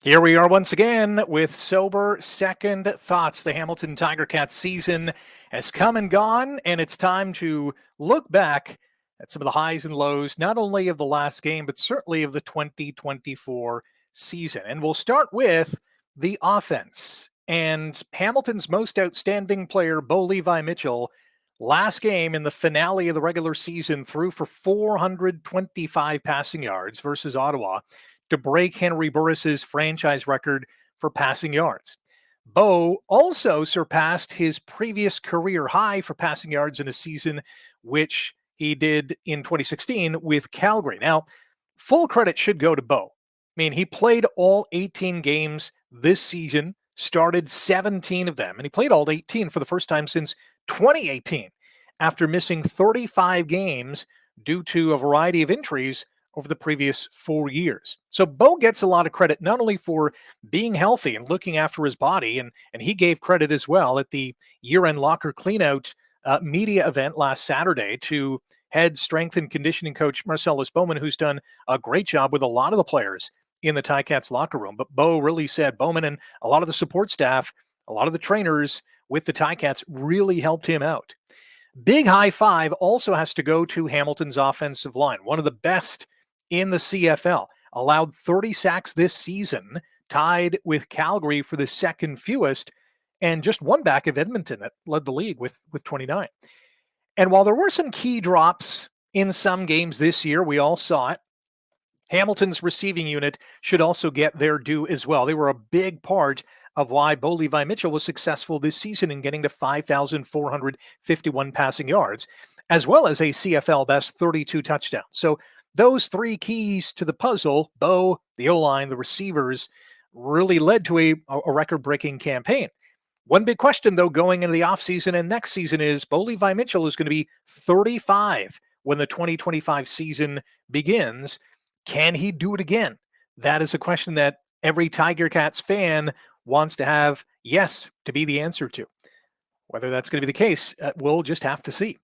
Here we are once again with sober second thoughts. The Hamilton Tiger Cats season has come and gone, and it's time to look back at some of the highs and lows, not only of the last game, but certainly of the 2024 season. And we'll start with the offense. And Hamilton's most outstanding player, Bo Levi Mitchell, last game in the finale of the regular season threw for 425 passing yards versus Ottawa to break Henry Burris's franchise record for passing yards. Bo also surpassed his previous career high for passing yards in a season, which he did in 2016 with Calgary. Now, full credit should go to Bo. I mean, he played all 18 games this season, started 17 of them, and he played all 18 for the first time since 2018 after missing 35 games due to a variety of injuries over the previous 4 years. So Bo gets a lot of credit, not only for being healthy and looking after his body, and he gave credit as well at the year-end locker cleanout media event last Saturday to head strength and conditioning coach Marcellus Bowman, who's done a great job with a lot of the players in the Ticats locker room. But Bo really said Bowman and a lot of the support staff, a lot of the trainers with the Ticats really helped him out. Big high five also has to go to Hamilton's offensive line, one of the best in the CFL, allowed 30 sacks this season, tied with Calgary for the second fewest, and just one back of Edmonton that led the league with 29. And while there were some key drops in some games this year, we all saw it, Hamilton's receiving unit should also get their due as well. They were a big part of why Bo Levi Mitchell was successful this season in getting to 5,451 passing yards, as well as a CFL best 32 touchdowns. So those three keys to the puzzle, Bo, the O-line, the receivers, really led to a record-breaking campaign. One big question, though, going into the offseason and next season is Bo Levi Mitchell is going to be 35 when the 2025 season begins. Can he do it again? That is a question that every Tiger Cats fan wants to have yes to be the answer to. Whether that's going to be the case, we'll just have to see.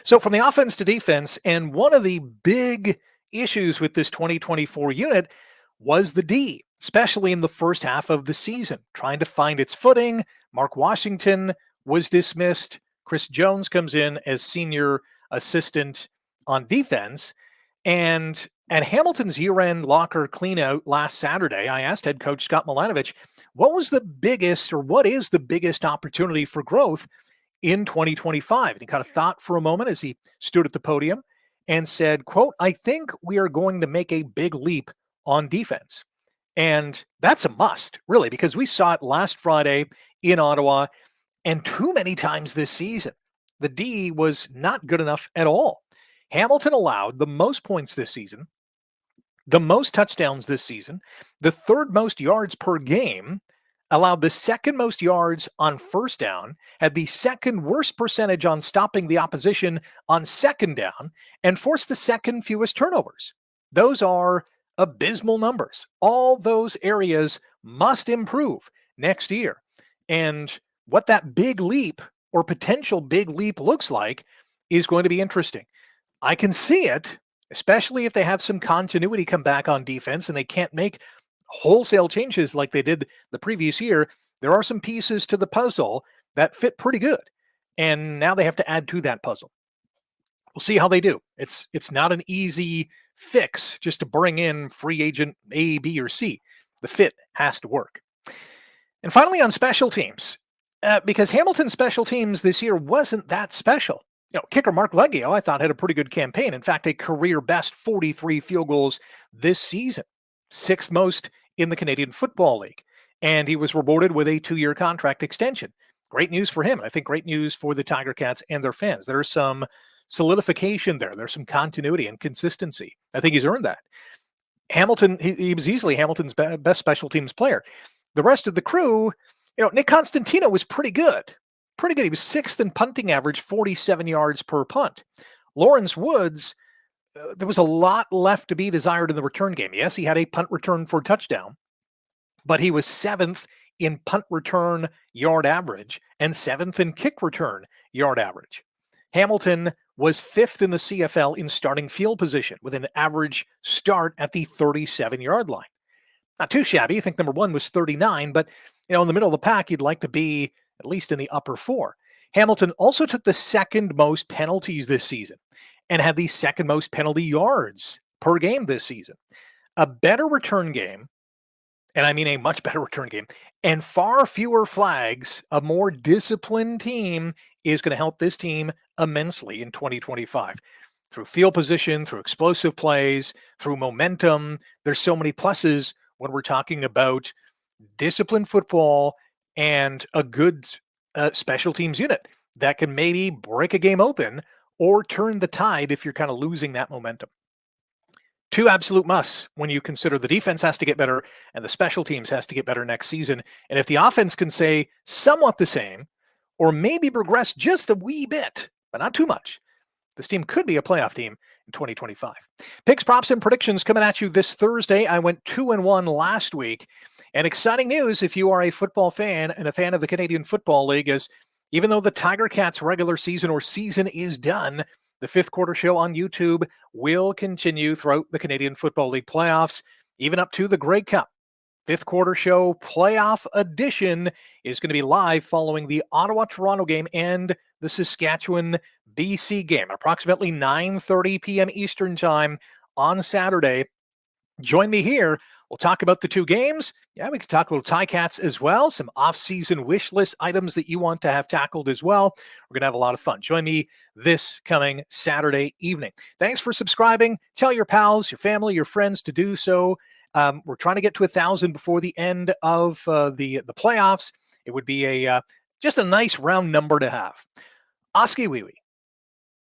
So from the offense to defense, and one of the big issues with this 2024 unit was the D, especially in the first half of the season, trying to find its footing. Mark Washington was dismissed. Chris Jones comes in as senior assistant on defense. And at Hamilton's year-end locker cleanout last Saturday, I asked head coach Scott Milanovich, what is the biggest opportunity for growth in 2025? And he kind of thought for a moment as he stood at the podium and said, quote, I think we are going to make a big leap on defense. And that's a must, really, because we saw it last Friday in Ottawa, and too many times this season, the D was not good enough at all. Hamilton allowed the most points this season, the most touchdowns this season, the third most yards per game, allowed the second most yards on first down, had the second worst percentage on stopping the opposition on second down, and forced the second fewest turnovers. Those are abysmal numbers. All those areas must improve next year. And what that big leap or potential big leap looks like is going to be interesting. I can see it, especially if they have some continuity come back on defense and they can't make wholesale changes like they did the previous year. There are some pieces to the puzzle that fit pretty good. And now they have to add to that puzzle. We'll see how they do. It's not an easy fix just to bring in free agent A, B, or C. The fit has to work. And finally, on special teams, because Hamilton's special teams this year wasn't that special. Kicker Mark Leggio, I thought, had a pretty good campaign. In fact, a career best 43 field goals this season, sixth most in the Canadian Football League. And he was rewarded with a 2-year contract extension. Great news for him. And I think great news for the Tiger Cats and their fans. There's some solidification there. There's some continuity and consistency. I think he's earned that. Hamilton, he was easily Hamilton's best special teams player. The rest of the crew, Nick Constantino was pretty good. Pretty good. He was sixth in punting average, 47 yards per punt. Lawrence Woods, there was a lot left to be desired in the return game. Yes, he had a punt return for a touchdown, but he was seventh in punt return yard average and seventh in kick return yard average. Hamilton was fifth in the CFL in starting field position with an average start at the 37-yard line. Not too shabby. I think number one was 39, but in the middle of the pack, you'd like to be at least in the upper four. Hamilton also took the second most penalties this season and had the second most penalty yards per game this season. A better return game, and I mean a much better return game, and far fewer flags, a more disciplined team is going to help this team immensely in 2025. Through field position, through explosive plays, through momentum, there's so many pluses when we're talking about disciplined football and a good special teams unit that can maybe break a game open or turn the tide if you're kind of losing that momentum. Two absolute musts when you consider the defense has to get better and the special teams has to get better next season. And if the offense can say somewhat the same, or maybe progress just a wee bit, but not too much, this team could be a playoff team in 2025. Picks, props, and predictions coming at you this Thursday. I went 2-1 last week. And exciting news if you are a football fan and a fan of the Canadian Football League is even though the Tiger Cats regular season or season is done, the fifth quarter show on YouTube will continue throughout the Canadian Football League playoffs, even up to the Grey Cup. Fifth quarter show playoff edition is going to be live following the Ottawa-Toronto game and the Saskatchewan-BC game, approximately 9:30 p.m. Eastern time on Saturday. Join me here. We'll talk about the two games. Yeah, we can talk a little Ticats as well. Some off-season wish list items that you want to have tackled as well. We're going to have a lot of fun. Join me this coming Saturday evening. Thanks for subscribing. Tell your pals, your family, your friends to do so. We're trying to get to 1,000 before the end of the playoffs. It would be just a nice round number to have. Oski wee wee.